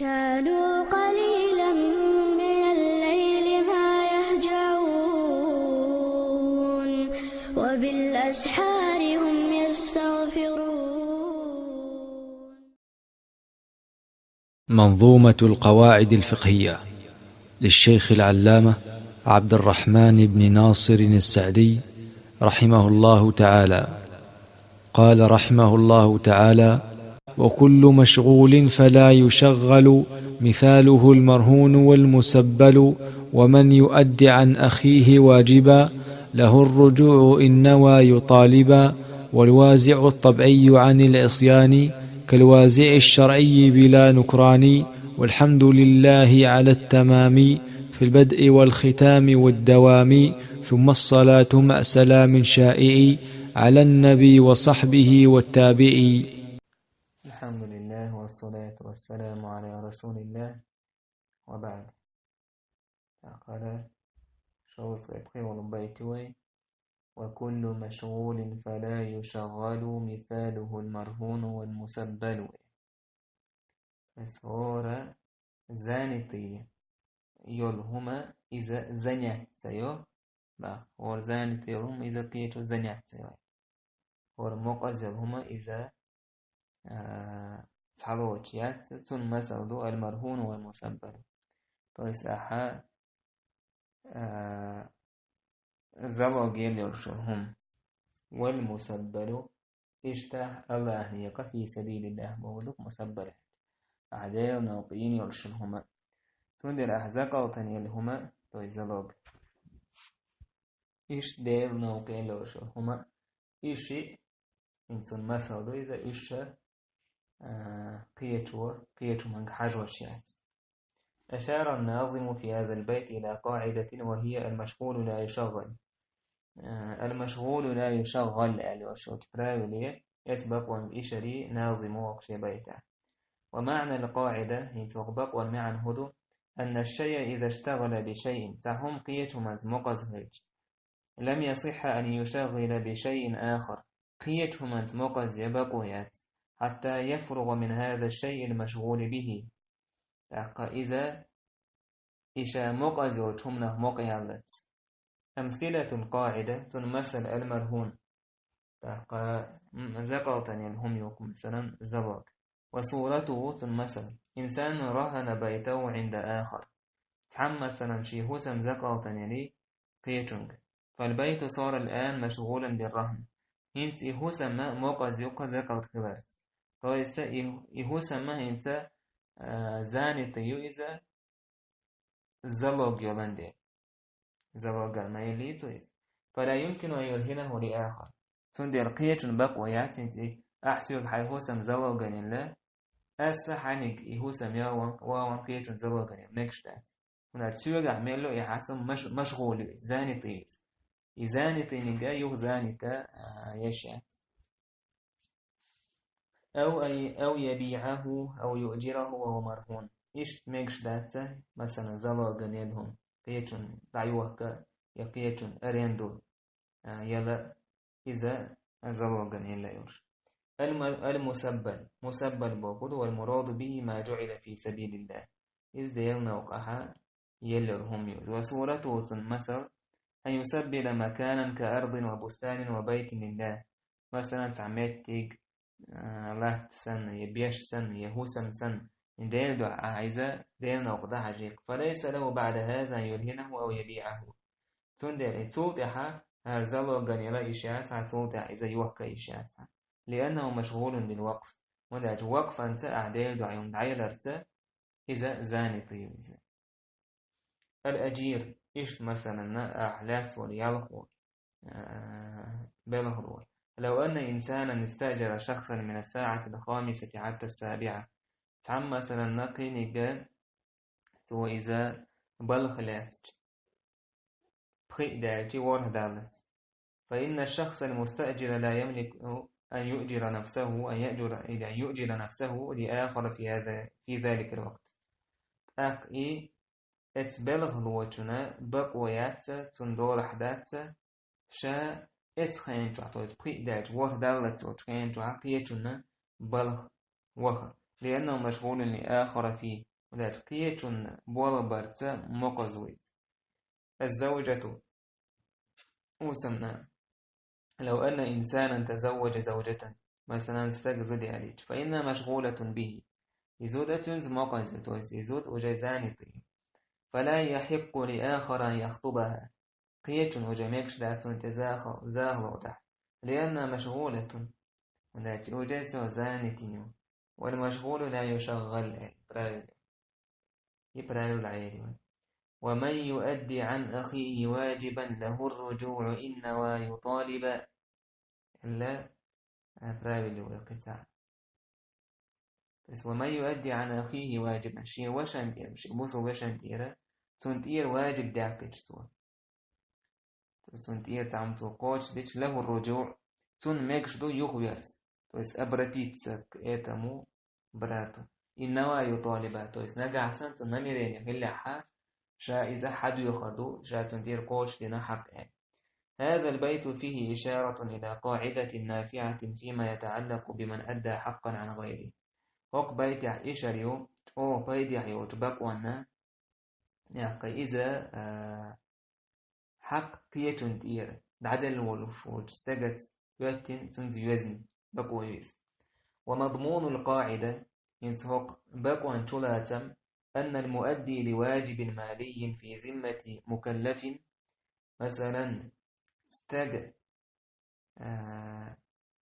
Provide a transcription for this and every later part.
كانوا قليلا من الليل ما يهجعون وبالأسحار هم يستغفرون. منظومة القواعد الفقهية للشيخ العلامة عبد الرحمن بن ناصر السعدي رحمه الله تعالى. قال رحمه الله تعالى: وكل مشغول فلا يشغل مثاله المرهون والمسبل، ومن يؤد عن أخيه واجبا له الرجوع إن نوى يطالبا، والوازع الطبعي عن العصيان كالوازع الشرعي بلا نكران، والحمد لله على التمام في البدء والختام والدوام، ثم الصلاة مع سلام شائع على النبي وصحبه والتابعي. الحمد لله والصلاة والسلام على رسول الله وبعد. قال شوط إبقي والبيتوي: وكل مشغول فلا يشغل مثاله المرهون والمسبل. فسهورة زانتي يلهما إذا زنيت سيو با اور زانتي يلهم إذا قيتو زنيت سيو اور مقز يلهما إذا صحلوتيات تون مسألة المرهون والمسبل. طيس أحا زواجيل يرشهم والمسبل اشتاه الله يقى في سبيل الله مولوك مسبل أعداء ناقين يرشلهما تندر أحزاق أوتن يلهما طيس زواج إش دير ناقين يرشلهما إشي إنسان مسألة إذا إش قيتو من حاجوشيات. أشار الناظم في هذا البيت إلى قاعدة وهي المشغول لا يشغل. المشغول لا يشغل الوشوت براولي يتبق إشري ناظم وقش بيته. ومعنى القاعدة يتبق والمعنى هدو أن الشيء إذا اشتغل بشيء تهم قيته مقزهج لم يصح أن يشغل بشيء آخر قيته مقز يبقيات حتى يفرغ من هذا الشيء المشغول به. إذا إشا مقزو تمنه مقيالت. أمثلة القاعدة تنمثل المرهون زقلتني الهم يوكم مثلا زواج. وصورته تنمثل إنسان رهن بيته عند آخر تعم مثلا شي هسم زقلتني لي قيتنج فالبيت صار الآن مشغولا بالرهن هنت إهسم مقز يوكا زقلت كبرت طيب إهسم هنت زاني تيو إذا زلوج يولندي زواج ما يليتويز فلا يمكن أن يرهنه لآخر تندر قية بقويات انتي أحسيوك حيهوسم زواجا الله أسحنك يهوسم يوان قية زواجا نكشتات هنا تسيوك أعمله يحسم مشغول زاني طيز إزاني طينيجا يوه زاني تا يشات أو يبيعه أو يؤجره وهو مرهون إيش مكشتات مثلا زواجا يلهم قيتون دعيوهك يقيتون أريندو يلا إذا زواجا يلا يوش. المسبل مسبل بوقود والمراد به ما جعل في سبيل الله إذ ديالنا وقعها يلرهم يوز. وصورته مثل أن يسبل مكانا كأرض وبستان وبيت لله مثلا تعميت تيج الله سن يبيش سن يهوسم سن ديال دعاء عايزة ديالنا وقضاها جيق فليس له بعد هذا أن يرهنه أو يبيعه تندر توضح هرزلو غنيلا إشياء توضح إذا يوحك إشياء لأنه مشغول بالوقف وداج وقف أنت أعدال دعيون دعيلرت إذا زاني طيب إذا الأجير إيش مثلا أحلات وليالخو بلغرول. لو أن إنسانا استأجر شخصا من الساعة 5 حتى 7 تعم مثلا نقي نقال تو إذا بلغلات داجي وره دالت فإن الشخص المستأجر لا يملك أن يؤجر نفسه لآخر في ذلك الوقت. أقي اتبلغ الوجنا بقويات تندور حدات شا اتخين تعطوز بقي داج وره دالت وتخين تعقيتنا بلغ وره لأنه مشغول لآخر فيه ولات قيتشن بولا برتسا مقزوي الزوجة وسمنا لو أن إنسانا تزوج زوجة مثلا استجزد عليك فإنها مشغولة به يزود أتونز مقزة تويس يزود وجزاني فلا يحق لآخر أن يخطبها قيتشن وجميكش داتون تزاغل تحت لأنها مشغولة ولات وجيس وزانتين والمشغول لا يشغل يبرايو العيري ومن يؤدي عن أخيه واجبا له الرجوع إن ويطالب إلا برايو القطاع بس ومن يؤدي عن أخيه واجبا شيء وشان تير شيء بوسو وشان تير سنتير واجب داكتش تو سنتير تعمتو قوش ديش له الرجوع سن ميكش دو يخويرس تويس أبرتيتسك إيتمو براتو إنما يطالب تويس نجا حسن تنميرين يخلعها شا إذا حد يخردو شا تنتير قوش لنا حق هذا البيت فيه إشارة إلى قاعدة نافعة فيما يتعلق بمن أدى حقا عن غيره هوك بيت إشاريو أو بيت يحيو تبقوانا يعني إذا حق كيتون تير دعدل والوشوج استجت يوتين تنزي وزن بقويس ومضمون القاعدة ينسهق بقوان شلاتم أن المؤدي لواجب مالي في ذمة مكلف مثلا استج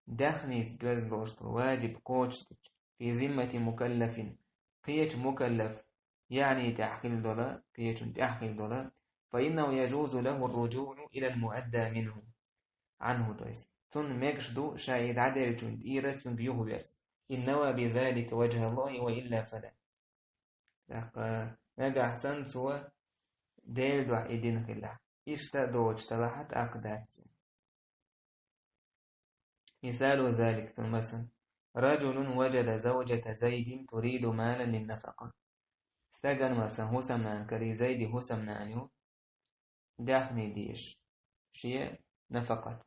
دخني جوز واجب كوتش في ذمة مكلف قيت مكلف يعني تحقيل دولار قيت تحقيل دولار فإنه يجوز له الرجوع إلى المؤدى منه عنه تويس تن مكشدو شايد عدل تنديرة تنبيه بس إن نوى بذلك وجه الله وإلا فلا نجا أحسن سوى ديل دوح إدين خلا اشتدوج تلاحت أقدات مثال ذلك مثلا رجل وجد زوجة زيد تريد مالا للنفقة استجن مثلا هسمنان كري زيد هسمنانيو داخني ديش شيء نفقة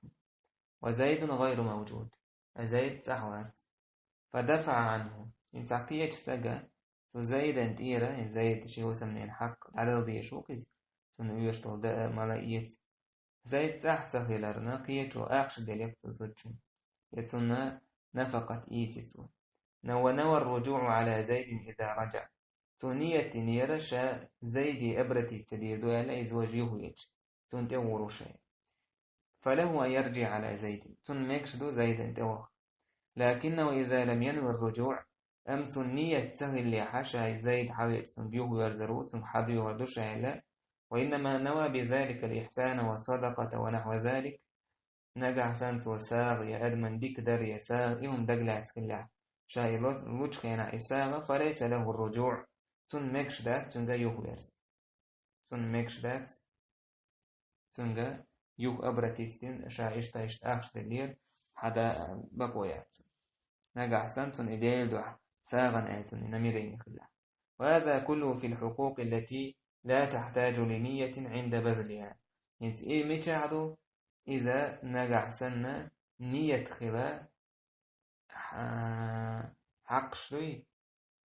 وزيد غير موجود زيد سحوات فدفع عنه إن ساقية سجا زيد انتيرة إن زيد شيء هسمنان حق على ديشو كز سنويشتو دا ملايت زيد سحسه لرنا قيتو أخش دليبتو زوجو يتنا نفقة إيتسو نوى الرجوع على زيد إذا رجع تونية نيرة شا زيد أبرتي تديدو ألا إزواجيه يج تنتور شيء فله أن يرجع على زيد تن ميكشدو زيد انتوه لكنه إذا لم ينوي الرجوع أم تنية سهل لحشا زيد حويت سنبيه يرزرو سنحضي وردوش لا وإنما نوى بذلك الإحسان والصدقة ونحو ذلك نجا سانت وساغ يا أدمن ديك در يساغ إهم دقلا عسكلا شاي لوش خينا إساغ فليس له الرجوع تن ميكش دات تنجا يوهيرس تن ميكش دات تنجا يوه أبرتيستين شا إشتا إشتاقش دلير حدا بقويات نجا سانتون إديل دوح ساغن آتون نميرين خلا وهذا كله في الحقوق التي لا تحتاج لنية عند بذلها يعني إيه ميشاعدو إذا نجع سنة نية خلا حق شوي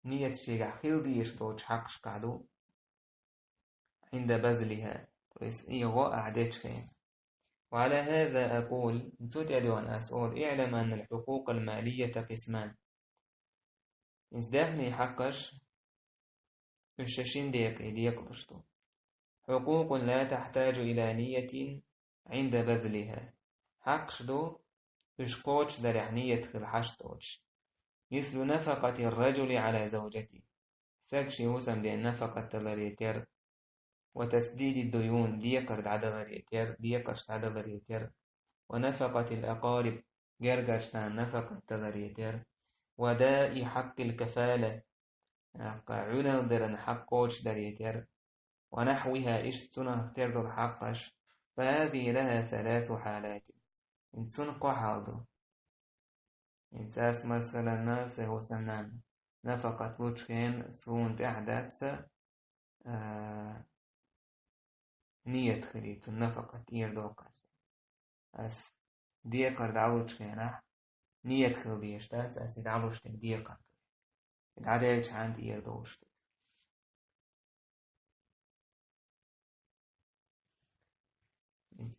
نية شيء خيل ديش دوش حق شقعدو عند بذلها بس إيه غاء عديش خين وعلى هذا أقول نسوت أدوان أسؤول اعلم أن الحقوق المالية قسمان إزدهني حقش الشاشين ديك بشتو حقوق لا تحتاج إلى نية عند بذلها حقش دو إشقوش در نية خلحشتوش مثل نفقة الرجل على زوجته فاكشي وسم لأن نفقة تلريتر وتسديد الديون ديقرد عدد ريتر ديقشت عدد ريتر ونفقة الأقارب جرجشتان نفقة تلريتر وداء حق الكفالة قاعنا درن حقوش دريتر ونحوها إشتنا ترد حقش فهذه لها ثلاث حالات إن تنقى حاضر إن ساس مثلا ناس هو سنان نفقة لوتشكين سون تحدث نية خليت النفقة يردوقس أس ديقر دعوتشكين نية خليش تاس أس دعوتشكين ديقر دعوتش عند يردوشت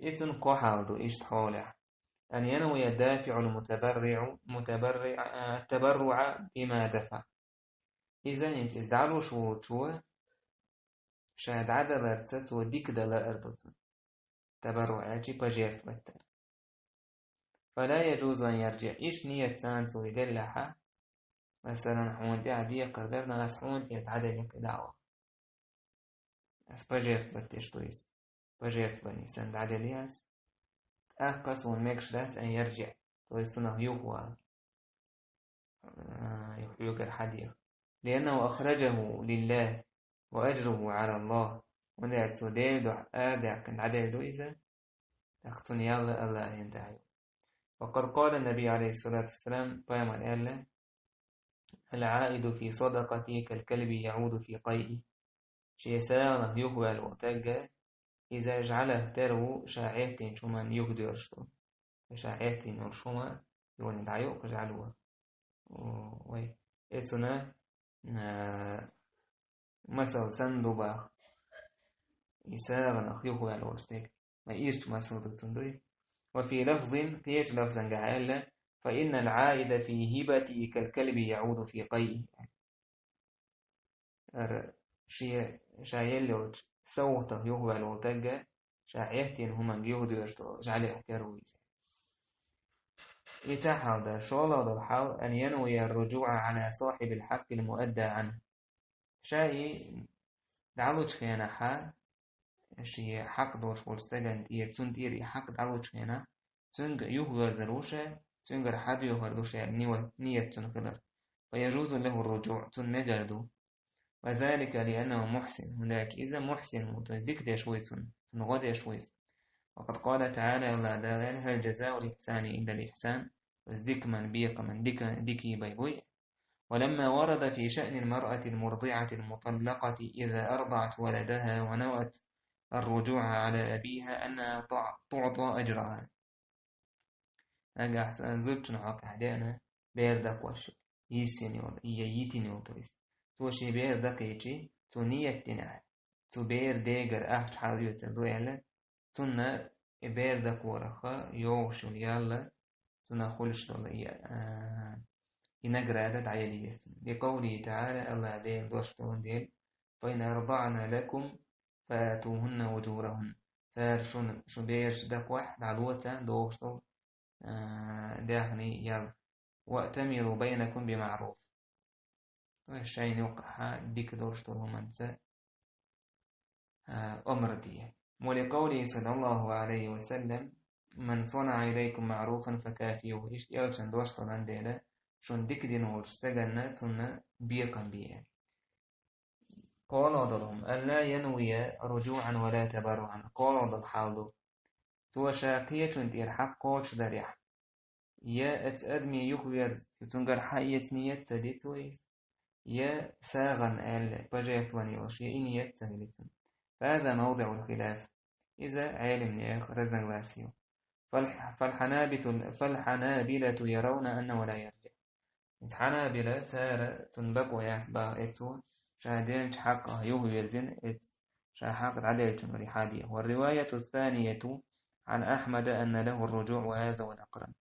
إتن قحالدو إشت حولع أن ينوي الدافع التبرع بما دفع. إذا إنت إزدعلو شو شاهد عدا برتت وديك دلا أرضتن تبرعاتي بجيف بتر، فلا يجوز أن يرجع إيش نية سانت ويدلها مثلا حون دي عادية قدرنا أس حون يتعدى لك دعوة أس بجيف بتش تويس بجيف بني سند عدى لياس أقص ونمكش داس أن يرجع تويسونه يهوى يحيوك الحديث لأنه أخرجه لله وأجره على الله وندعر سوديل دو آدع كنت عدى دو إذا أختن يلا الله ينتهي. وقد قال النبي عليه الصلاة والسلام قام الآلة العائد في صدقتي كالكلب يعود في قيئه شيء ساغنه يهوى الوتاجة إذا جعله ترو شاعتين شمان يقدر شتو شاعتين ورشوما يون دعيو كجعلوها وي إتنا مثل سندوبا يساغنه يهوى الوتاجة ما إيرش مثل دو. وفي لفظ قيش لفظا جعل فإن العائد في هبتي كالكلب يعود في قيئه شايلوج صوته يهوى الوتاجة شاعيتين هما يهدو يشتغل جعل احترويز يتحال ده شغل هذا الحال أن ينوي الرجوع على صاحب الحق المؤدى عنه شاي دعوش خيانة حال شي حق دوش ولستجن تير تير حق دعوش خيانة تنج يهوى زروشة تنجر حد يهوى دوشة نية تنقدر ويجوز له الرجوع تنجردو وذلك لأنه محسن هناك إذا محسن متذكر يشويسون تنغد يشويس. وقد قال تعالى الله دلال هل جزاء الإحسان إلا الإحسان وازدك من بيق من دكي بيبوي. ولما ورد في شأن المرأة المرضعة المطلقة إذا أرضعت ولدها ونوت الرجوع على أبيها أنها تعطى أجرها أجا أحسن زلت نحق أحدانا بيردك وشو ييتني وطويس توشي بيردك يجي تنيتنا تبير ديجر أحد حاليو تردو يلا تنا بيردك ورخا يوشو يلا تنا خلش دول ينقرأ عيالي يسم لقوله تعالى الله دين دوشتون ديل فإن أرضعنا لكم فاتوهن وجورهن سار شو بيرش دك واحد عدوة دوشتون داهني يلا وأتمروا بينكم بمعروف والشيء يوقع ديك دوشتون همانسا أمر دي. ولقوله صلى الله عليه وسلم من صنع إليكم معروفا فكافيوه إيش يالشان دوشتون عندنا شون ديك دين ورستجنة تنا بيقا بيه. قال أضلهم ألا ينوي رجوعا ولا تبرعا قال أضل حالو سوى شاقية دير حق قوش دريح يا أتأدمي يخوير تنقر حيث نية تديتويس يا ساغن آل بجيت ونيوش يا إنية تهلتن. فهذا موضع الخلاف إذا عالم نيخ رزن واسيو. فالحنابلة يرون أنه لا يرجع. الحنابلة تارى تنبق ويحبا إتو شاهدين حقه يهويزن إت شاحق عدلة ولحادية. والرواية الثانية عن أحمد أن له الرجوع وهذا والأقرب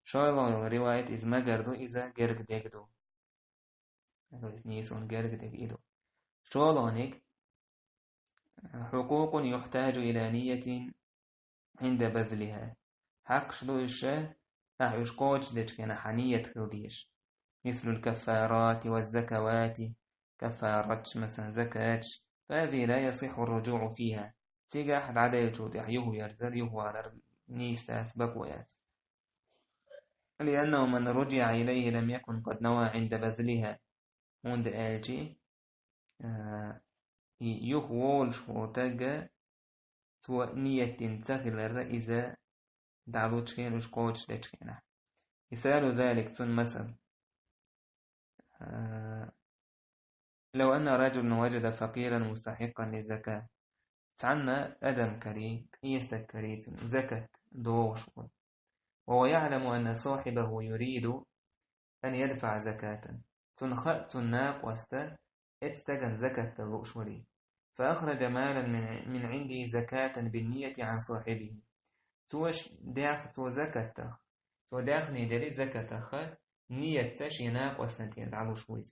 شايلون الرواية إذ ما قردو إذا قرق ديكدو نيسون قرق ديك إدو شايلونك حقوق يحتاج إلى نية عند بذلها حق شلو الشاه أعيش قوش ديش كان حنية خلوديش مثل الكفارات والزكوات كفارات مثلا زكاة فهذه لا يصح الرجوع فيها تيجا أحد عدا يجود يحيوه يرزل يهو على نيساس بقويات لأنه من رجع إليه لم يكن قد نوى عند بذلها عند آجي يهوول شوتاجا سوى نية تنتقل إذا دعوت شكين وشقوش لتشكينه. مثال ذلك تن مثل لو أن رجل وجد فقيرا مستحقا للزكاة تعنا أدم كري يستك كري زكاة دوش وهو يعلم أن صاحبه يريد أن يدفع زكاة تنخأت الناق استجن زكاة الوشوري فأخرج مالا من عنده زكاة بالنية عن صاحبه توش داخ تو زكاة تو داخ ندري زكاة نية تش يناق وسنتين على شوية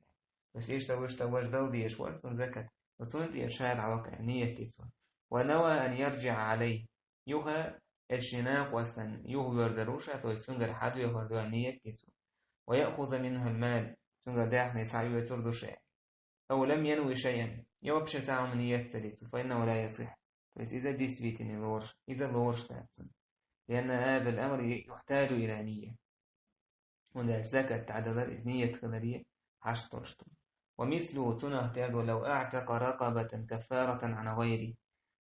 بس إيش توش دل ديش ورث زكاة وتون تيرشاد على نية تسوى ونوى أن يرجع عليه يوها الشناق وسن يوه يرزروشة تو يسونغر حدو يهردو نية تسوى ويأخذ منها المال سونغر داخ نسعي ويتردو شيء أو لم ينوي شيئا يوبش ساعة من نية تسليت فإنه لا يصح بس إذا ديستويتني لورش إذا لورش تاتن لأن هذا الأمر يحتاج إلى نية وذلك زكاة تعدد نية خلالية عشترشتم ومثله تنهتاد لو أعتق رقبة كفارة عن غيره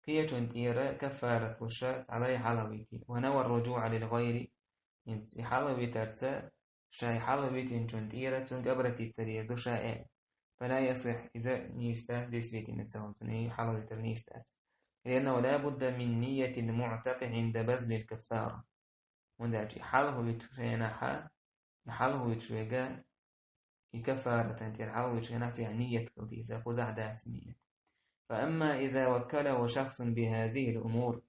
قية تنتير كفارة الشاة عليه حلويتي ونوى الرجوع للغير ينتي حلوي ترتا شاي حلويتي تنتير تنقبرتي تريد دو شائع فلا يصح إذا نيستا ديسويتي نتساهم تنهي حلوي ترنيستا لأنه لا بد من نية المعتق عند بذل الكفارة وذلك حاله يتشينها حاله يتشيغا كفارة تنتير حاله يتشينها في نية إذا قزع دات نية فأما إذا وكله شخص بهذه الأمور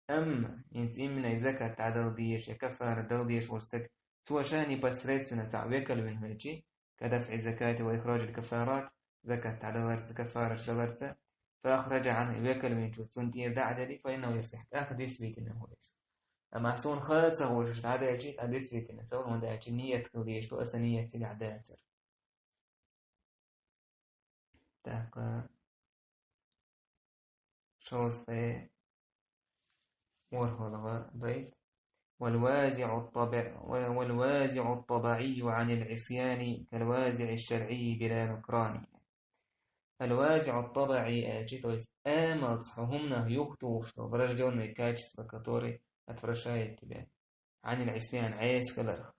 أما ينتين من الزكاة تعدل ديش كفارة دل ديش ورسك سوى شاني بسريت نتعويكل من هيجي كدفع الزكاة وإخراج الكفارات زكاة تعدل كفارة دلرته فأخرج عنه يوكل من جوتون تير دعدلي فإنه يصح أخذ يسويت إنه ليس أما حسون خالصة وجشت عدا يجيت أخذ يسويت إنه سوى من دعش نية كوديش تو أسا نية تلع داتر تاقى شوز في ورهو بيت والوازع الطبعي عن العصيان كالوازع الشرعي بلا نكران الوازع الطبعي أجيتوس آمل صحهمنا يختوش برجدون ميكاتش بكاتوري أتفرشاية تبان عن العصيان عيس كالرخ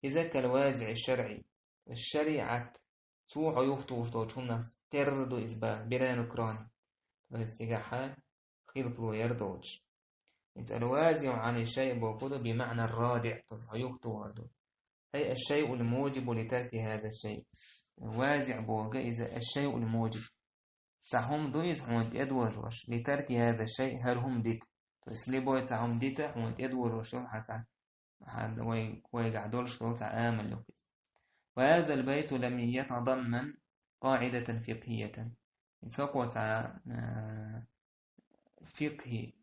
إذا كالوازع الشرعي الشريعة سوع يختوش دوشهمنا تردو إزباه بلا نكران واستيقاحا خلقلو يردوش الوازع عن الشيء بوقوده بمعنى الرادع تصح يختوش أي الشيء الموجب لترك هذا الشيء وازع بوغا إذا الشيء الموجب سهم دويس هونت يدوجوش لترك هذا الشيء هل هم ديت تسلي بوي سهم ديتا هونت يدوجوش حسا ويقعدولش تولسع آمن لوكس وهذا البيت لم يتضمن قاعدة فقهية سوق فقهي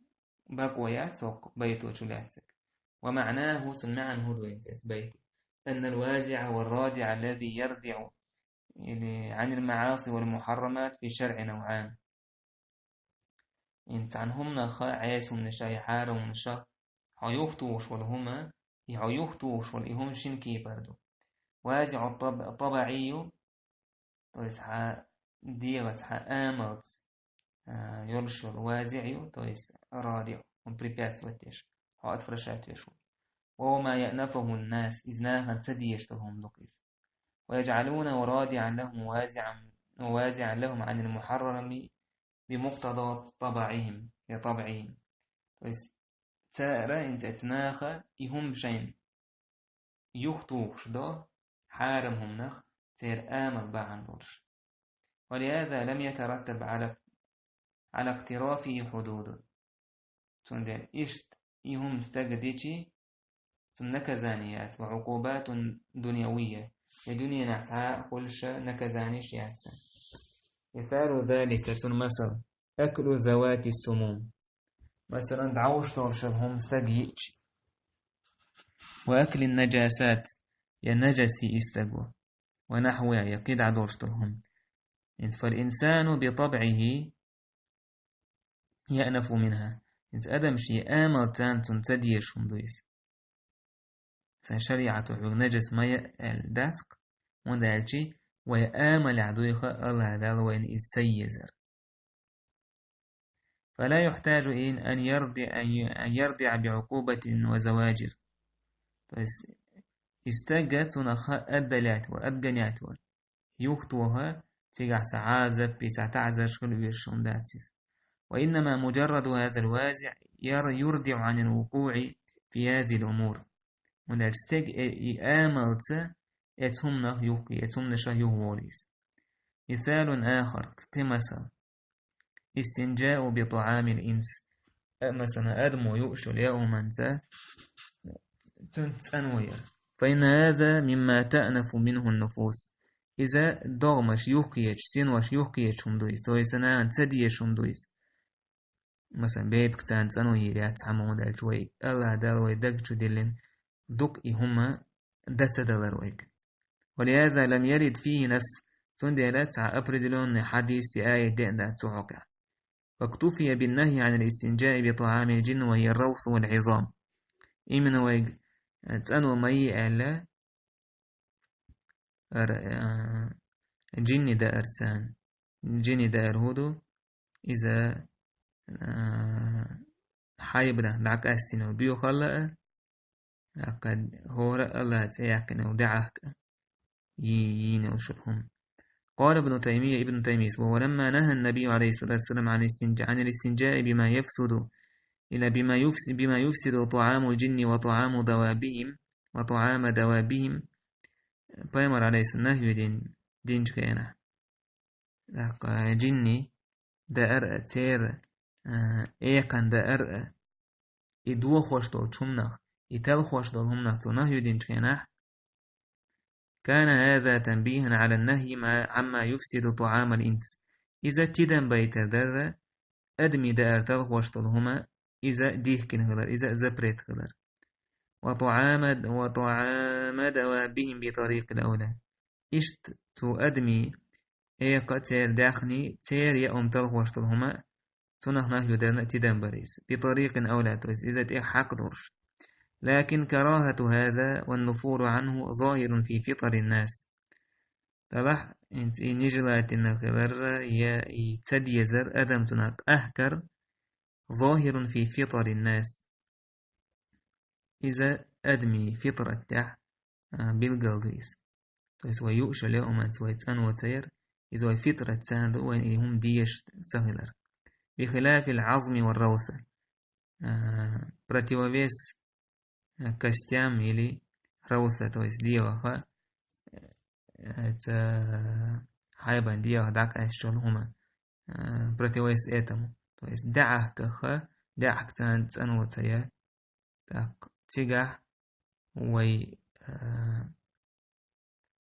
بقويات سوق بيت وشلاتك ومعناه سمعا هدو ينسيت بيت أن الوازع والرادع الذي يردع عن المعاصي والمحرمات في شرع نوعان إنت عنهم نخا عيس من الشاي حار ومن الشا هيوفتوش والهما يهيوفتوش والإهم شنكي بردو وازع الطبعي تويس دي وسح آمرت يرش الوازع تويس رادع ومبريباس وتيش هو أتفرشات يشو وهو ما يأنفه الناس إذناها تسديشتهم لقيس ويجعلون ورادعا لهم وازعا لهم عن المحرم بمقتضى طبعهم طبعهم تارا إن تتناخ إهم شين يخطوش ده حارمهم نخ تير آمل باعن برش ولهذا لم يترتب على اقترافه حدود تندل إشت إهم استجديتي نكزانيات وعقوبات دنيوية الدنيا نعتها كلش نكزانيش يعتها مثال ذلك مثل أكل ذوات السموم مثلا دعوش ترشبهم استجيتش وأكل النجاسات ينجسي استجوى ونحوها يقيد عدوشتهم فالإنسان بطبعه يأنف منها إذا أدم شيء آمل تانتون تديش دويس شريعة نجس ما الداتق وندالشي ويآمل عدويخ الله دال وين السيزر فلا يحتاج أن يرضع بعقوبة وزواجر استجت نخاء أدلات وأدجنات يخطوها تيجع سعازب بسعتعزر شكل بيرشون داتيس وإنما مجرد هذا الوازع يردع عن الوقوع في هذه الأمور ونرستج آملت يتمنه يوقي يتمنشه يهوليس مثال آخر كمثل استنجاء بطعام الإنس مثلا أدمو يؤشل يومنسا تنوير، فإن هذا مما تأنف منه النفوس. إذا دغمش يوكيش سينوش يوكيش همدويس تويس أنا تسديش همدويس مثلا بيب كتان تنوير ياتسامو دالجوي الله دالوي دقشو دلين دق هما دتدلرويك. ولهذا لم يرد فيه نص سندلت أبردلون حديث آية دئنا تسوحك، واكتفي بالنهي عن الاستنجاء بطعام الجن وهي الروث والعظام. إمن ويج تأنو مي ألا جني دا أرسان جني دا أرهودو إذا حايبنا دعك أستنو بيو خلق قد هورا الله تياكنا ودعك ينوشلهم. قال ابن تيمية ولما نهى النبي عليه الصلاة والسلام عن الاستنجاء بما يفسد طعام الجن وطعام دوابهم بيمر عليه النهي دين جكينا جني دائر تير ايقان دائر إدو خوشدول شمناخ إتال خوشدول همناخ تنهي دين جكينا. كان هذا تنبيها على النهي عما يفسد طعام الإنس. إذا تدن بيتر در أدمي دائر تال خوشدول هما إذا ديهكن غلر إذا زبريت غلر وطعام دوابهم بطريق الأولى إشت تو أدمي إيقا تير داخني تير يأم تلغوشتل هما تنهنه يدرن تدن بريس بطريق أولى تويس إذا تير حق درش. لكن كراهة هذا والنفور عنه ظاهر في فطر الناس. تلح انت نجلات النغلر يتديزر أدم تناك أهكر ظاهر في فطر الناس. إذا أدمي فطرة تح بالقلديس تويس ويؤشل يوما تويتان وتير إذا فطرة تاندو وين هم ديش سهلر بخلاف العظم والروثة براتيوفيس كستيام إلي روثة تويس ديوخا حيبان ديوخ داك أشتغل هما براتيوفيس إيتمو تويس دعه كخا دعه تان وتير داك تيجح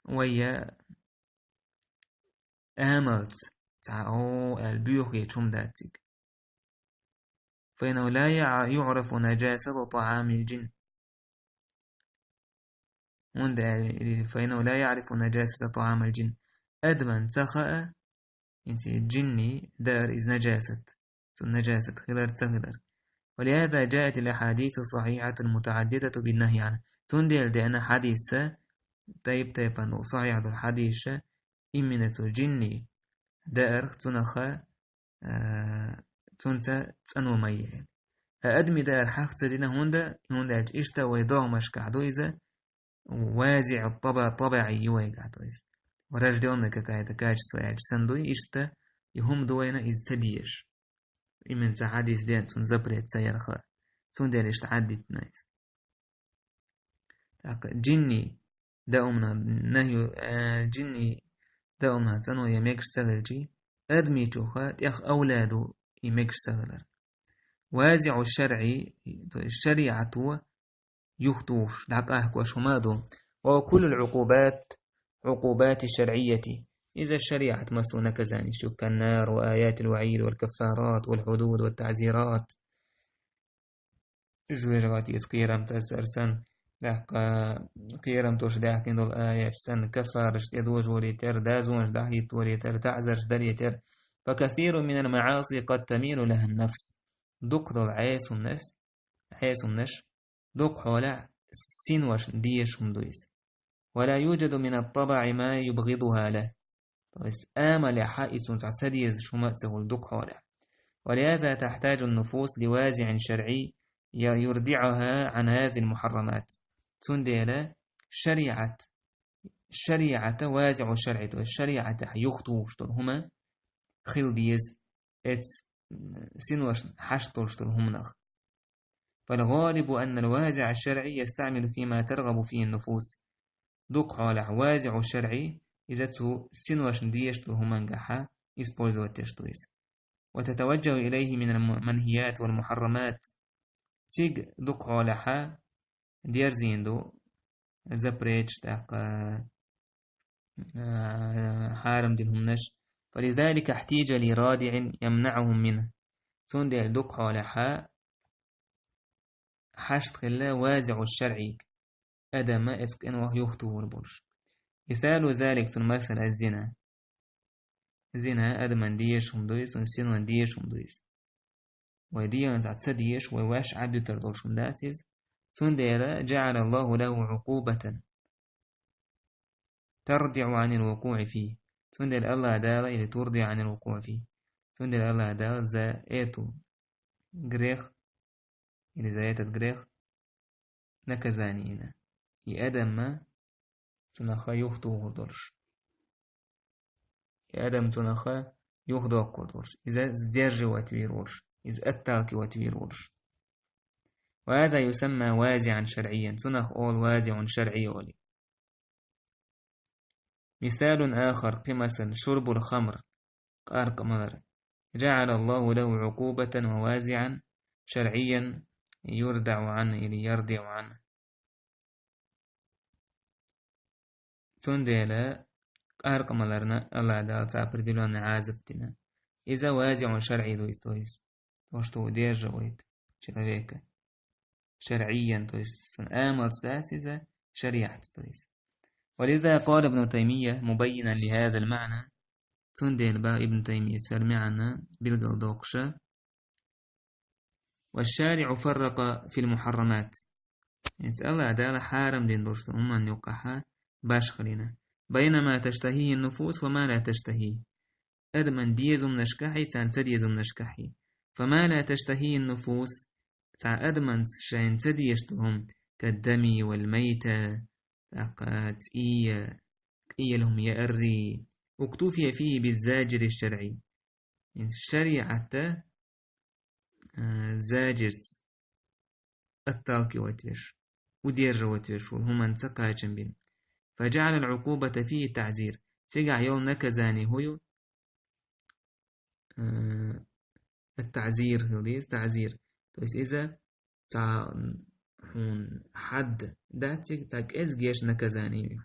ويا أملت تعو البيوخ يتشم داتك، فإنه لا يعرف نجاسة طعام الجن فإنه لا يعرف نجاسة طعام الجن أدمن تخأ انت الجني دار إذ نجاسة خلال تخلر. ولهذا جاءت الأحاديث الصحيحة المتعددة بالنهي عنه تندل دأن حديثة طيب أنه صحيح الحديث إمنة جني دائر تنخى تنتا تنو ميه أدمي دائر حق تدينا هندا إشتا ويضاغ مشكعدو إذا وازع الطبع طبعي يويقعدو إذا ورجد أمك كايدا كاج سوياج سندوي إشتا يهم دوينا إذ تديش إمن حديث دين تنزبريت سيرخى تندل إشتعدت نايس جني داومنا نهي جني داومنا تنو يميكش سغلجي أدمي توخا يخ أولادو يميكش سغلر. وازع الشرعي الشريعة يخطوش دعقاه وشمادو وكل العقوبات عقوبات الشرعية إذا الشريعة مسونا كزاني شو كالنار وآيات الوعيد والكفارات والحدود والتعزيرات جوجرات يذكيرم تسرسن قيرم توش داحكين دول آيات سن كفارش يدوج وليتر دازونش داحيت وليتر تعزرش دليتر. فكثير من المعاصي قد تميل لها النفس دق دول عيسم نش دق حولا سينوش ديش همدويس ولا يوجد من الطبع ما يبغضها له بس آمل حائس تعسديز شمأسه الدق حولا. ولهذا تحتاج النفوس لوازع شرعي يردعها عن هذه المحرمات تندل شريعة وازع الشرع الشريعة يخطو هما خل ديز ات سنوش حشتل همنخ. فالغالب أن الوازع الشرعي يستعمل فيما ترغب فيه النفوس دق على وازع الشرعي إذا تو سنوش ديشتل همنجحا يسبوزو التشتويس وتتوجه إليه من المنهيات والمحرمات تيج دقع لحا دير زيندو زبريتش تاق حارم دينهم نش، فلذلك احتيج لرادع يمنعهم منه. تون دير دقع لحا حشت خلا وازع الشرعي أدم إسك إنه يخطو البرش. مثال ذلك تون مثلا الزنا، زنا أدم ديش هم دويس ونسين ديش هم دويس ودي ونزعت ديش وواش عدو تردوش هم داتيز. تون دير جعل الله له عقوبة ترضع عن الوقوع فيه. تون دير الله دار إلي ترضع عن الوقوع فيه. تون دير الله دار زا إيتو غريخ إلي زا إيتت غريخ نكزانينا أدم ما تنخا يخطو هردورش، أدم تنخا يخطو هردورش إذا زديرج واتويرورش، إذا أتاكي واتويرورش. وهذا يسمى وازعا شرعيا. تنخ أول وازع شرعي ولي. مثال آخر كمثل شرب الخمر قارق مدر، جعل الله له عقوبة ووازعا شرعيا يردع عنه إلي يرضع عنه. تنديلا قارق مدرنا الله دال تعبر دلوان عازبتنا إذا وازع شرعي دويس تويس وشتو دير جويت شلويك شرعيا تويس سن آمل ستاس إذا شريعة تويس. ولذا قال ابن تيمية مبينا لهذا المعنى، تندين با ابن تيمية سرمعنا بالقلدوقشة: والشارع فرق في المحرمات، يعني الله عدالة حارم دين درست أمان يوقعها باش خلينا بينما تشتهيه النفوس وما لا تشتهيه. أدمن ديزم نشكحي تان تديزم نشكحي، فما لا تشتهيه النفوس تان أدمن شين تديشتهم كالدم والميتة تاقات إيا لهم يأري، واكتفي فيه بالزاجر الشرعي. يعني الشريعة زاجرت التالكي واتيش ودير واتيش وهم انتقى جنبين، فجعل العقوبة فيه تعزير. تيجع يوم نكزاني هو التعزير هذيس تعزير. تويس إذا هون حد داتك تاك إزجيش نكزاني.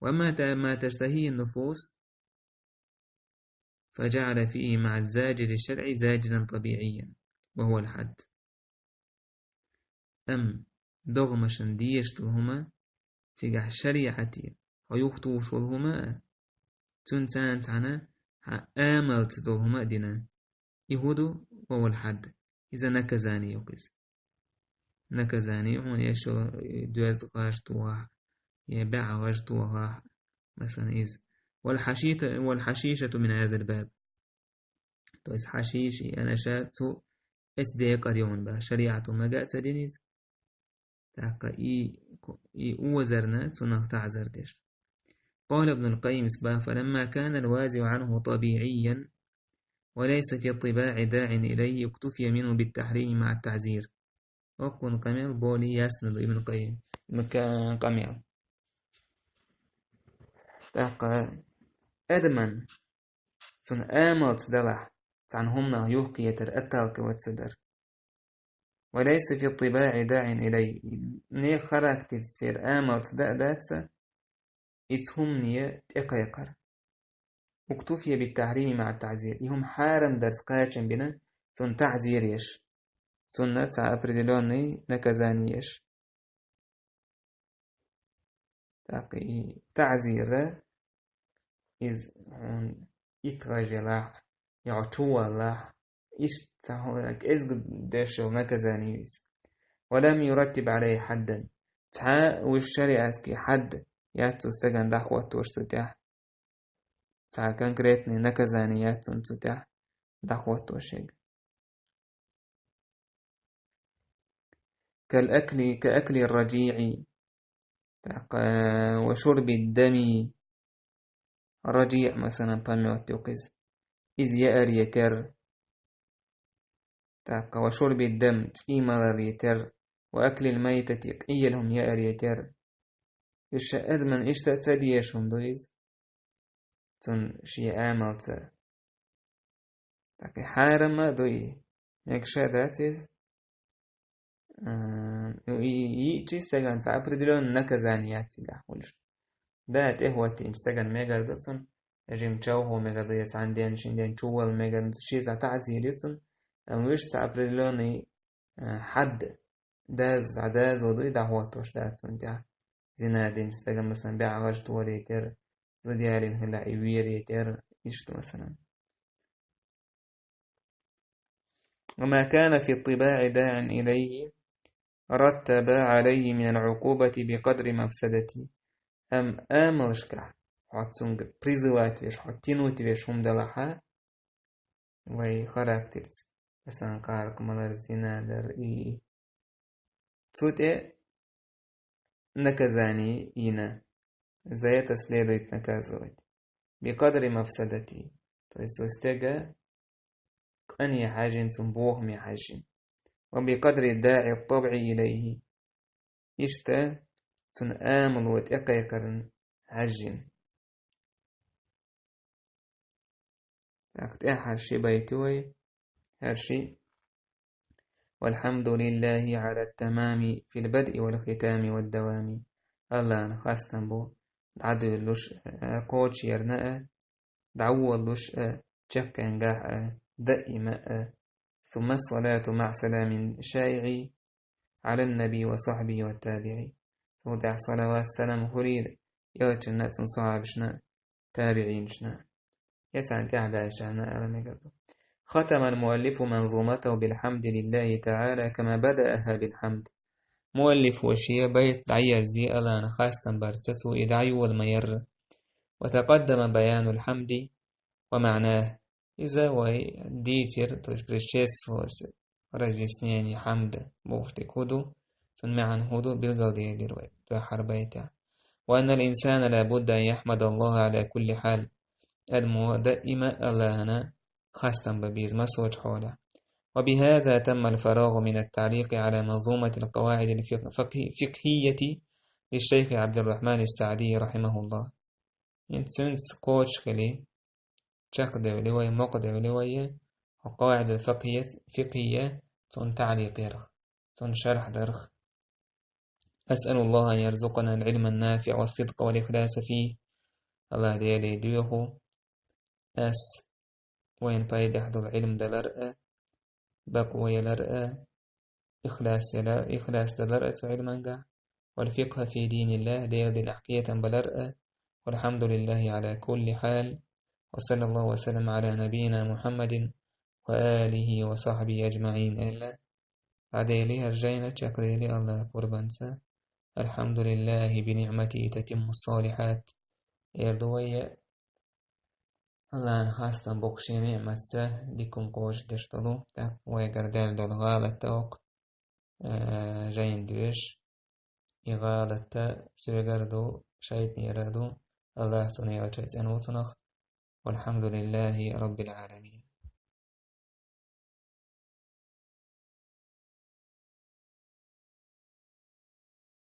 وأما ما تشتهيه النفوس فجعل فيه مع الزاجر الشرعي زاجرا طبيعيا وهو الحد. أم دغمشن ديشتهما تيجح شريعتي ويخطوش والهما تنتان تانا آملت دهما دينا يهودو وهو الحد. إذا نكزاني يقز نكزاني هون يشو دوز غاشتوها يبع غاشتوها مثلا إذ والحشيشة من هذا الباب. تويس حشيشي أنا شاتو إسدي قريون با شريعة مجاء دينيز تاقا إي أوزرنا تنغ تعزردش. قال ابن القيم سبا: فلما كان الوازع عنه طبيعيا وليس في الطباع داع إليه اكتفي منه بالتحريم مع التعزير. وقن قميل بولي يسند ابن القيم مكان قميل تاقا أدمن تن آملت دلح عن همنا يوقي يترأتالك واتسدر، وليس في الطباع داع إليه ني خراك تسير آملت داتسا إتهمني إقيقر واكتفي بالتحريم مع التعزير. يهم حارم درس قاچن بنا تن تعزير يش سنة أبردلوني نكزاني يش تاقي تعزير إذ إتغجلاح يعطوه إيش تهولك إزق داشل نكزاني يس ولم يرتب عليه حدا تها والشريعة اسكي حد ياتو استغن دخوة توشتتح تها كنكريتني نكزاني ياتو انتتح دخوة توشيق كأكل الرجيع وشرب الدم. رجيع مثلا طميوت يقز إذ يأر يتر وشرب الدم تيمر يتر وأكل الميتة قيلهم يأر يتر إيش أدمن إيش تأتديشهم دويز تن شي آملت تاكي حارما دوي ميكشا داتيز ييجي سجن سأبردلون نكزانياتي قولش دات إهوتي إنش سجن ميجردتون جيم تشوهو ميجرديس عندين شندين تشوال ميجرد شيزا تعزيريتون ويش سأبردلوني حد داز عداز وضي دعواتوش داتون دع زنادين سجن مثلا بيع غجت وليتر زديالين هلا إيوير يتر إشتو مثلا وما كان في الطباع داع إليه رتب عليه من العقوبة بقدر مفسدته أم آملشكح حتسونج بريزواتيش حتينوتيش هم دلحا وي خراكترز مثلا قارك ملر زنا در إي تسوت نكزاني إينا زي تسليدو يتنكازوت بقدر مفسدتي تسوستيغا أني حاجين تنبوه مي حاجين وبقدر داعي الطبع إليه يشتا تن آمل وتأقيقرن عجين هرشي بيتوي هرشي والحمد لله على التمام في البدء والختام والدوام الله نخاستن بو دعدو اللوش كوتش يرناء دعو اللوش جك انقاح دائما ثم الصلاة مع سلام شائع على النبي وصحبه والتابعي سودع صلوات سلام خريد يوجد صعب شنا تابعين شنا يسعن تعبى شنا أرمي ختم المؤلف منظومته بالحمد لله تعالى كما بدأها بالحمد مؤلف وشي بيت عير زي ألان خاصة برسته إدعي والمير وتقدم بيان الحمد ومعناه إذا وي ديتر تشبرشيس فوس رزيسنيني حمد بوفتك هدو سنمعن هدو بالقضية ديروي تحر بيتا وأن الإنسان لابد أن يحمد الله على كل حال المو دائما ألانا خاصة ببيز مسوج حوله وبهذا تم الفراغ من التعليق على منظومة القواعد الفقهية للشيخ عبد الرحمن السعدي رحمه الله ينتنس كوتش كلي شقد ولوي مقد ولوي وقواعد الفقهية تن تعليق درخ تن شرح درخ أسأل الله أن يرزقنا العلم النافع والصدق والإخلاص فيه الله ديالي ديوه أس وين بايد يحضر علم دلرأ بقوة يلرأ إخلاص دلرأ علما والفقه في دين الله ديال أحكية بلرأ والحمد لله على كل حال وصلى الله وسلم على نبينا محمد وآله وصحبه أجمعين إلا عديلي هرجينا تشكريلي الله قربانسا الحمد لله بنعمته تتم الصالحات إردوية الله خاصة بوكشي نعمة ديكم قوش دشتلو تاك ويقردال دول غالة توق جاين دوش إغالة سيقردو شايتني يردو الله سنيا وشايت أنوتنخ والحمد لله رب العالمين